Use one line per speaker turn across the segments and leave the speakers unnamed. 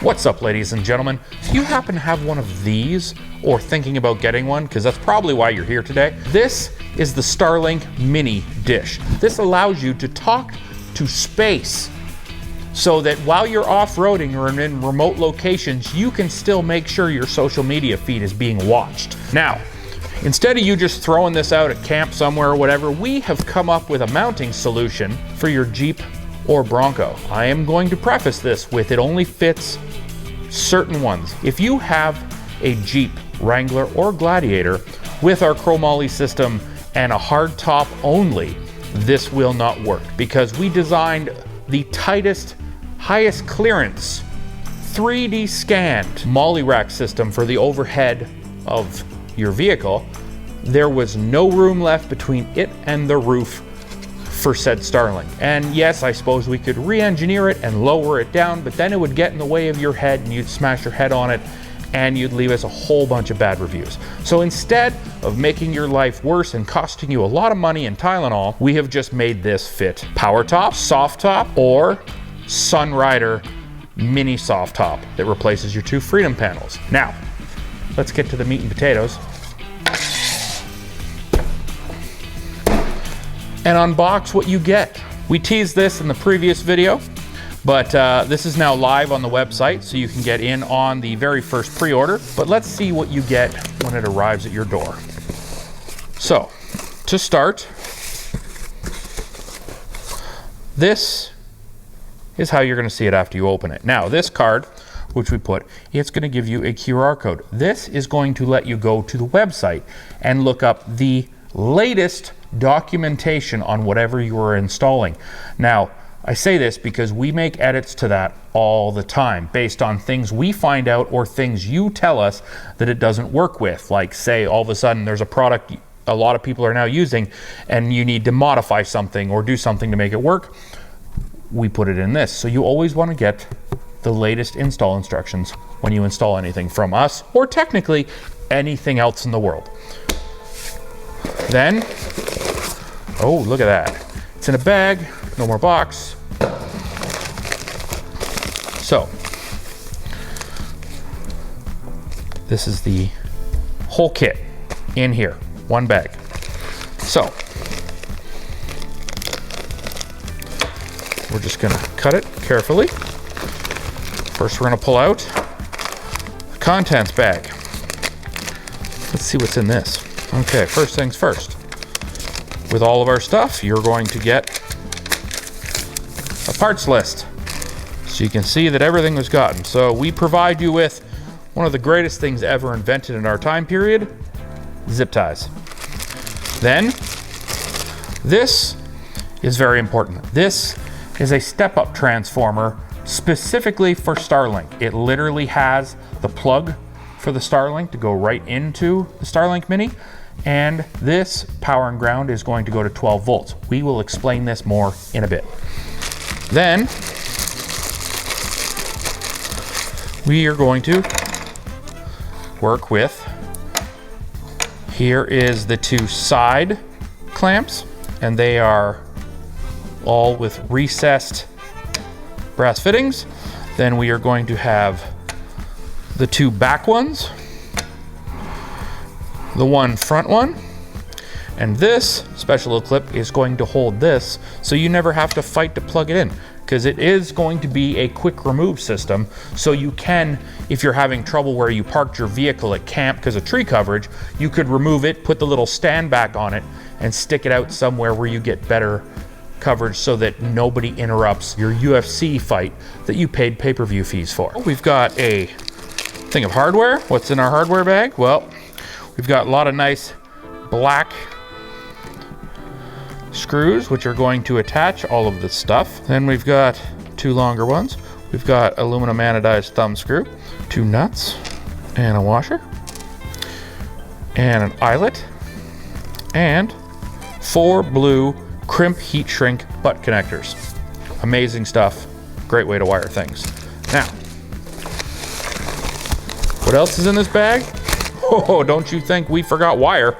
What's up, ladies and gentlemen? If you happen to have one of these or thinking about getting one, because that's probably why you're here today, this is the Starlink mini dish. This allows you to talk to space so that while you're off-roading or in remote locations, you can still make sure your social media feed is being watched. Now, instead of you just throwing this out at camp somewhere or whatever, we have come up with a mounting solution for your Jeep or Bronco. I am going to preface this with it only fits certain ones. If you have a Jeep, Wrangler, or Gladiator with our CROW MOLLE system and a hard top only, this will not work because we designed the tightest, highest clearance, 3D scanned MOLLE rack system for the overhead of your vehicle. There was no room left between it and the roof for said Starlink. And yes, I suppose we could re-engineer it and lower it down, but then it would get in the way of your head and you'd smash your head on it and you'd leave us a whole bunch of bad reviews. So instead of making your life worse and costing you a lot of money in Tylenol, we have just made this fit power top, soft top, or Sunrider mini soft top that replaces your two Freedom panels. Now, let's get to the meat and potatoes and unbox what you get. We teased this in the previous video, but this is now live on the website, so you can get in on the very first pre-order. But let's see what you get when it arrives at your door. So, to start, this is how you're gonna see it after you open it. Now, this card, which we put, it's gonna give you a QR code. This is going to let you go to the website and look up the latest documentation on whatever you are installing. Now, I say this because we make edits to that all the time based on things we find out or things you tell us that it doesn't work with. Like, say all of a sudden there's a product a lot of people are now using and you need to modify something or do something to make it work. We put it in this. So you always want to get the latest install instructions when you install anything from us, or technically anything else in the world. Then, oh, look at that. It's in a bag, no more box. So, this is the whole kit in here, one bag. So, we're just gonna cut it carefully. First, we're gonna pull out the contents bag. Let's see what's in this. Okay, first things first. With all of our stuff, you're going to get a parts list, so you can see that everything was gotten. So we provide you with one of the greatest things ever invented in our time period, zip ties. Then, this is very important. This is a step-up transformer specifically for Starlink. It literally has the plug for the Starlink to go right into the Starlink Mini, and this power and ground is going to go to 12 volts. We will explain this more in a bit. Then we are going to work with, here is the two side clamps, and they are all with recessed brass fittings. Then we are going to have the two back ones, the one front one, and this special little clip is going to hold this so you never have to fight to plug it in, because it is going to be a quick remove system. So you can, if you're having trouble where you parked your vehicle at camp because of tree coverage, you could remove it, put the little stand back on it, and stick it out somewhere where you get better coverage so that nobody interrupts your UFC fight that you paid pay-per-view fees for. We've got a thing of hardware. What's in our hardware bag? Well, we've got a lot of nice black screws, which are going to attach all of this stuff. Then we've got two longer ones. We've got aluminum anodized thumb screw, two nuts, and a washer, and an eyelet, and 4 blue crimp heat shrink butt connectors. Amazing stuff. Great way to wire things. Now, what else is in this bag? Oh, don't you think we forgot wire.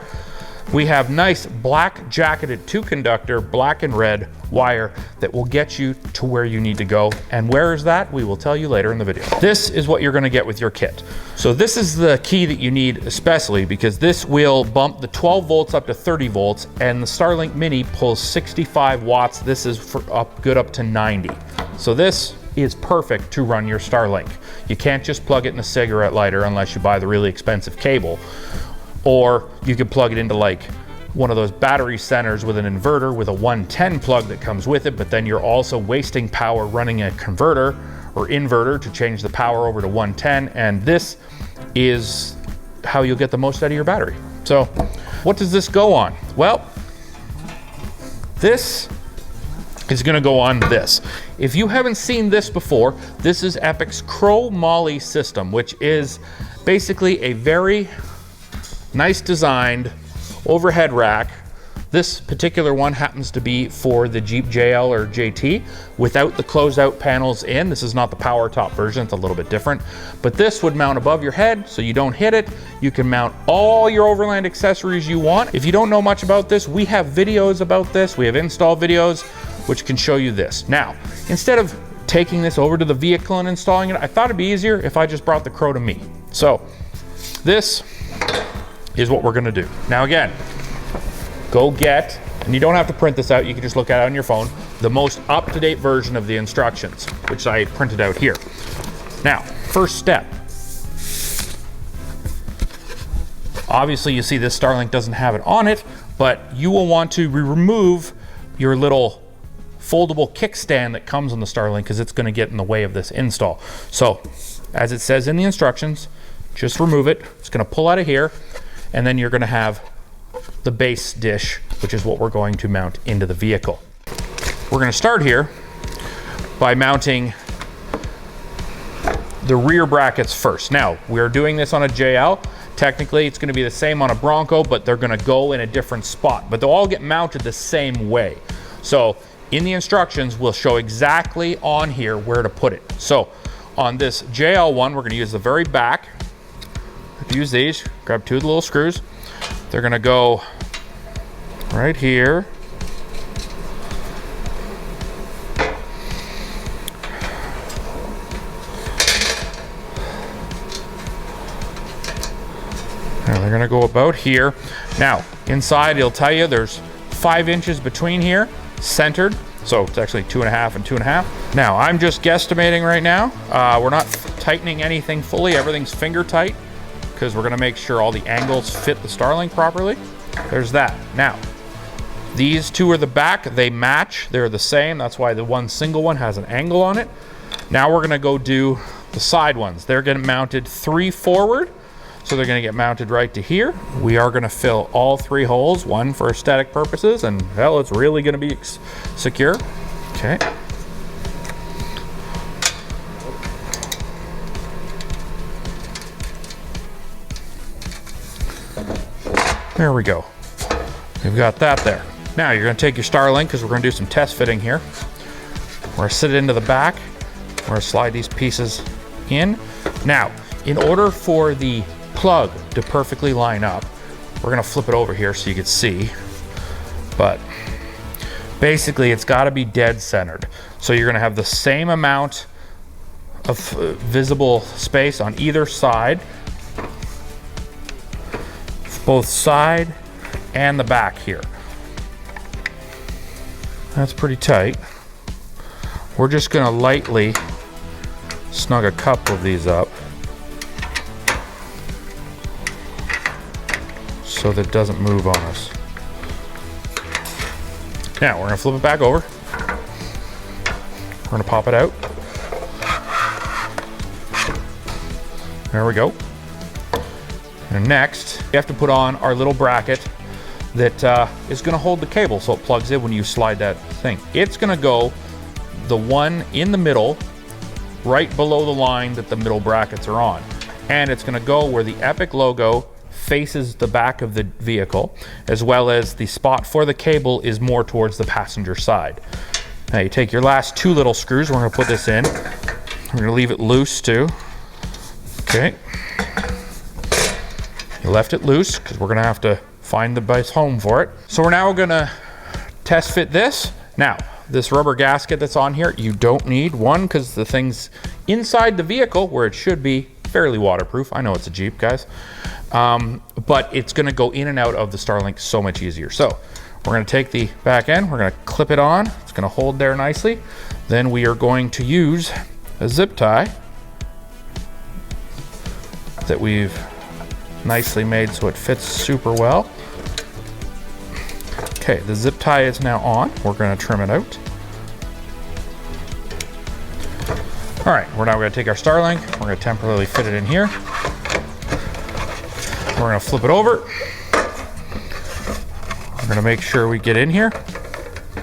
We have nice black jacketed 2-conductor, black and red wire that will get you to where you need to go. And where is that? We will tell you later in the video. This is what you're gonna get with your kit. So this is the key that you need, especially because this will bump the 12 volts up to 30 volts, and the Starlink Mini pulls 65 watts. This is for good up to 90. So this is perfect to run your Starlink. You can't just plug it in a cigarette lighter unless you buy the really expensive cable, or you could plug it into like one of those battery centers with an inverter with a 110 plug that comes with it, but then you're also wasting power running a converter or inverter to change the power over to 110, and this is how you'll get the most out of your battery. So what does this go on? Well, this is gonna go on this. If you haven't seen this before, this is Epic's CROW MOLLE system, which is basically a very nice designed overhead rack. This particular one happens to be for the Jeep JL or JT without the closeout panels in. This is not the power top version, it's a little bit different. But this would mount above your head so you don't hit it. You can mount all your overland accessories you want. If you don't know much about this, we have videos about this. We have install videos which can show you this. Now, instead of taking this over to the vehicle and installing it, I thought it'd be easier if I just brought the CROW to me. So this is what we're gonna do. Now again, go get, and you don't have to print this out, you can just look at it on your phone, the most up-to-date version of the instructions, which I printed out here. Now, first step. Obviously you see this Starlink doesn't have it on it, but you will want to remove your little foldable kickstand that comes on the Starlink because it's gonna get in the way of this install. So, as it says in the instructions, just remove it. It's gonna pull out of here, and then you're gonna have the base dish, which is what we're going to mount into the vehicle. We're gonna start here by mounting the rear brackets first. Now, we're doing this on a JL. Technically, it's gonna be the same on a Bronco, but they're gonna go in a different spot, but they'll all get mounted the same way. So, in the instructions, we'll show exactly on here where to put it. So, on this JL one, we're gonna use the very back. Use these, grab two of the little screws. They're gonna go right here. And they're gonna go about here. Now, inside it'll tell you there's 5 inches between here, centered. So it's actually 2.5 and 2.5. Now, I'm just guesstimating right now. We're not tightening anything fully, everything's finger tight, because we're gonna make sure all the angles fit the Starlink properly. There's that. Now, these two are the back, they match, they're the same. That's why the one single one has an angle on it. Now we're gonna go do the side ones. They're getting mounted 3 forward, so they're gonna get mounted right to here. We are gonna fill all 3 holes, one for aesthetic purposes, and hell, it's really gonna be secure. Okay. There we go. We've got that there. Now you're gonna take your Starlink, because we're gonna do some test fitting here. We're gonna sit it into the back. We're gonna slide these pieces in. Now, in order for the plug to perfectly line up, we're gonna flip it over here so you can see, but basically it's gotta be dead centered. So you're gonna have the same amount of visible space on either side, both side and the back here. That's pretty tight. We're just gonna lightly snug a couple of these up so that it doesn't move on us. Now we're gonna flip it back over. We're gonna pop it out. There we go. And next, we have to put on our little bracket that is gonna hold the cable so it plugs in when you slide that thing. It's gonna go the one in the middle, right below the line that the middle brackets are on. And it's gonna go where the Epic logo faces the back of the vehicle, as well as the spot for the cable is more towards the passenger side. Now you take your last 2 little screws, we're gonna put this in. We're gonna leave it loose too. Okay. You left it loose because we're gonna have to find the best home for it. So we're now gonna test fit this. Now, this rubber gasket that's on here, you don't need one because the thing's inside the vehicle where it should be fairly waterproof. I know it's a Jeep, guys. But it's gonna go in and out of the Starlink so much easier. So we're gonna take the back end, we're gonna clip it on. It's gonna hold there nicely. Then we are going to use a zip tie that we've nicely made so it fits super well. Okay, the zip tie is now on. We're gonna trim it out. All right, we're now gonna take our Starlink. We're gonna temporarily fit it in here. We're gonna flip it over. We're gonna make sure we get in here.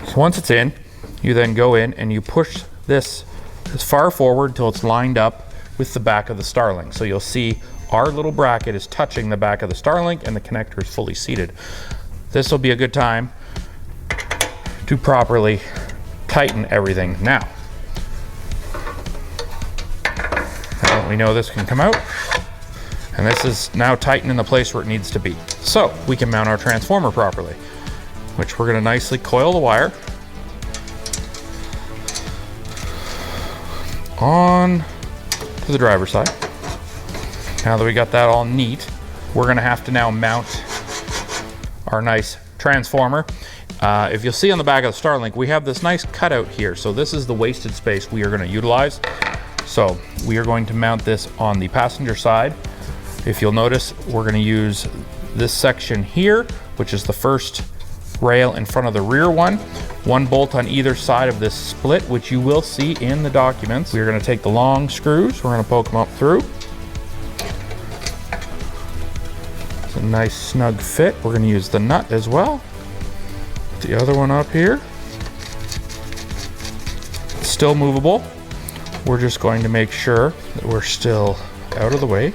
So once it's in, you then go in and you push this as far forward until it's lined up with the back of the Starlink. So you'll see our little bracket is touching the back of the Starlink and the connector is fully seated. This will be a good time to properly tighten everything now. Now we know this can come out, and this is now tightened in the place where it needs to be. So we can mount our transformer properly, which we're gonna nicely coil the wire on to the driver's side. Now that we got that all neat, we're gonna have to now mount our nice transformer. If you'll see on the back of the Starlink, we have this nice cutout here. So this is the wasted space we are gonna utilize. So we are going to mount this on the passenger side. If you'll notice, we're gonna use this section here, which is the first rail in front of the rear one. One bolt on either side of this split, which you will see in the documents. We're gonna take the long screws, we're gonna poke them up through. It's a nice snug fit. We're gonna use the nut as well. The other one up here. It's still movable. We're just going to make sure that we're still out of the way.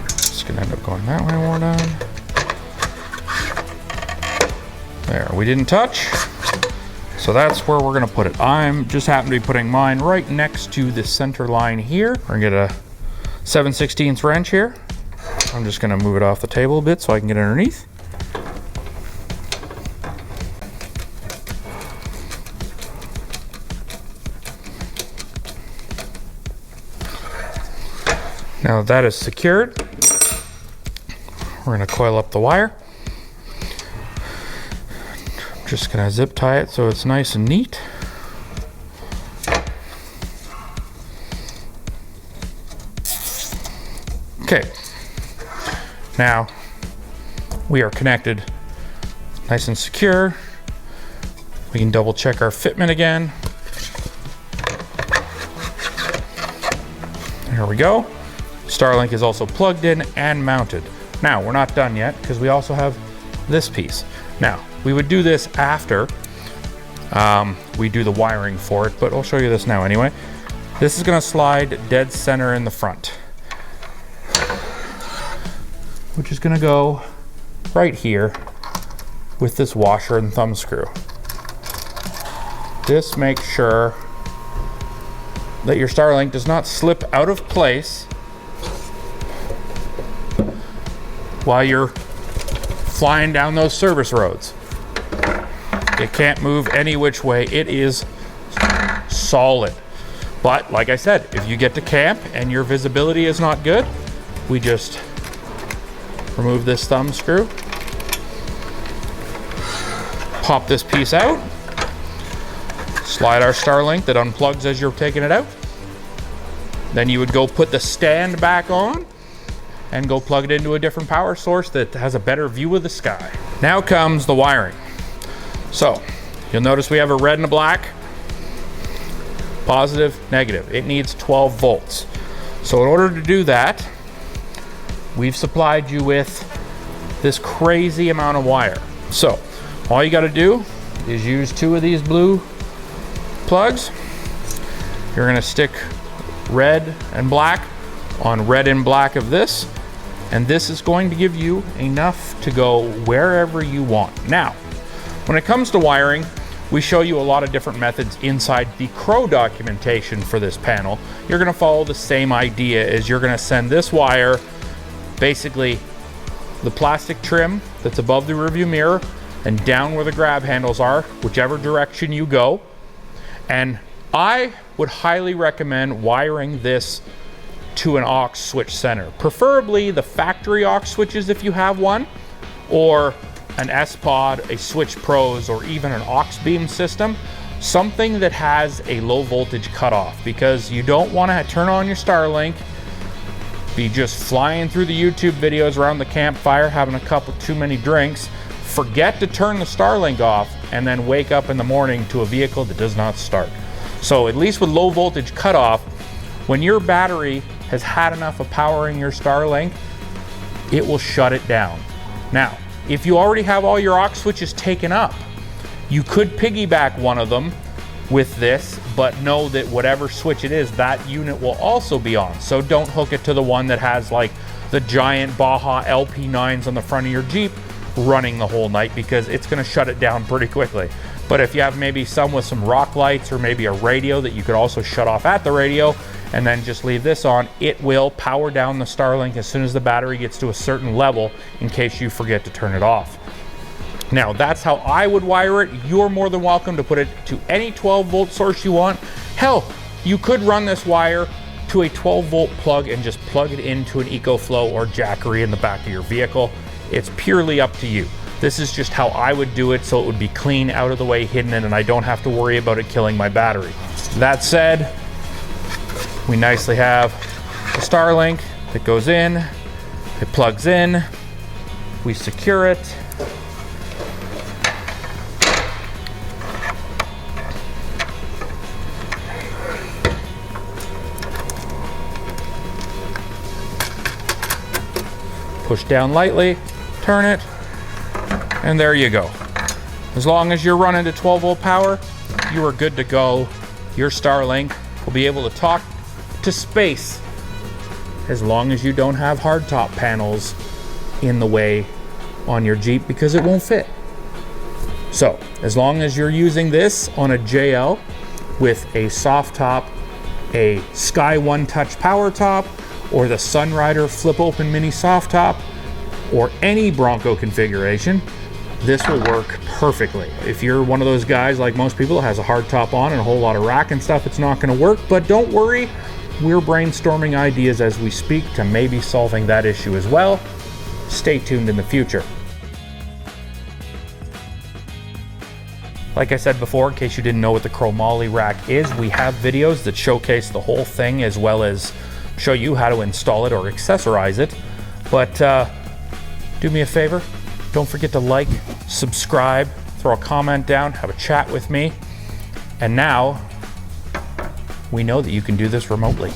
It's gonna end up going that way when we're done. There, we didn't touch. So that's where we're gonna put it. I'm just happen to be putting mine right next to the center line here. We're gonna get a 7/16 wrench here. I'm just gonna move it off the table a bit so I can get underneath. Now that is secured, we're gonna coil up the wire. I'm just gonna zip tie it so it's nice and neat. Okay, now we are connected nice and secure. We can double check our fitment again. There we go. Starlink is also plugged in and mounted. Now, we're not done yet because we also have this piece. Now, we would do this after we do the wiring for it, but I'll show you this now anyway. This is gonna slide dead center in the front, which is gonna go right here with this washer and thumb screw. This makes sure that your Starlink does not slip out of place while you're flying down those service roads. It can't move any which way. It is solid. But like I said, if you get to camp and your visibility is not good, we just remove this thumb screw, pop this piece out, slide our Starlink that unplugs as you're taking it out. Then you would go put the stand back on and go plug it into a different power source that has a better view of the sky. Now comes the wiring. So you'll notice we have a red and a black, positive, negative. It needs 12 volts. So in order to do that, we've supplied you with this crazy amount of wire. So all you gotta do is use 2 of these blue plugs. You're gonna stick red and black on red and black of this, and this is going to give you enough to go wherever you want. Now, when it comes to wiring, we show you a lot of different methods inside the CROW documentation for this panel. You're gonna follow the same idea as you're gonna send this wire, basically the plastic trim that's above the rearview mirror, and down where the grab handles are, whichever direction you go. And I would highly recommend wiring this to an aux switch center, preferably the factory aux switches if you have one, or an S-Pod, a Switch Pros, or even an aux beam system, something that has a low voltage cutoff, because you don't want to turn on your Starlink, be just flying through the YouTube videos around the campfire, having a couple too many drinks, forget to turn the Starlink off, and then wake up in the morning to a vehicle that does not start. So at least with low voltage cutoff, when your battery has had enough of powering your Starlink, it will shut it down. Now, if you already have all your aux switches taken up, you could piggyback one of them with this, but know that whatever switch it is, that unit will also be on. So don't hook it to the one that has like the giant Baja LP9s on the front of your Jeep running the whole night, because it's gonna shut it down pretty quickly. But if you have maybe some with some rock lights, or maybe a radio that you could also shut off at the radio and then just leave this on, it will power down the Starlink as soon as the battery gets to a certain level, in case you forget to turn it off. Now, that's how I would wire it. You're more than welcome to put it to any 12-volt source you want. Hell, you could run this wire to a 12-volt plug and just plug it into an EcoFlow or Jackery in the back of your vehicle. It's purely up to you. This is just how I would do it, so it would be clean, out of the way, hidden, and I don't have to worry about it killing my battery. That said, we nicely have the Starlink that goes in, it plugs in, we secure it. Push down lightly, turn it, and there you go. As long as you're running to 12-volt power, you are good to go. Your Starlink will be able to talk to space, as long as you don't have hardtop panels in the way on your Jeep, because it won't fit. So, as long as you're using this on a JL with a soft top, a Sky One Touch power top, or the Sunrider flip open mini soft top, or any Bronco configuration, this will work perfectly. If you're one of those guys like most people that has a hard top on and a whole lot of rack and stuff, it's not going to work. But don't worry, we're brainstorming ideas as we speak to maybe solving that issue as well. Stay tuned in the future. Like I said before, in case you didn't know what the CROW MOLLE rack is, we have videos that showcase the whole thing, as well as show you how to install it or accessorize it. But do me a favor, don't forget to like, subscribe, throw a comment down, have a chat with me. And now we know that you can do this remotely.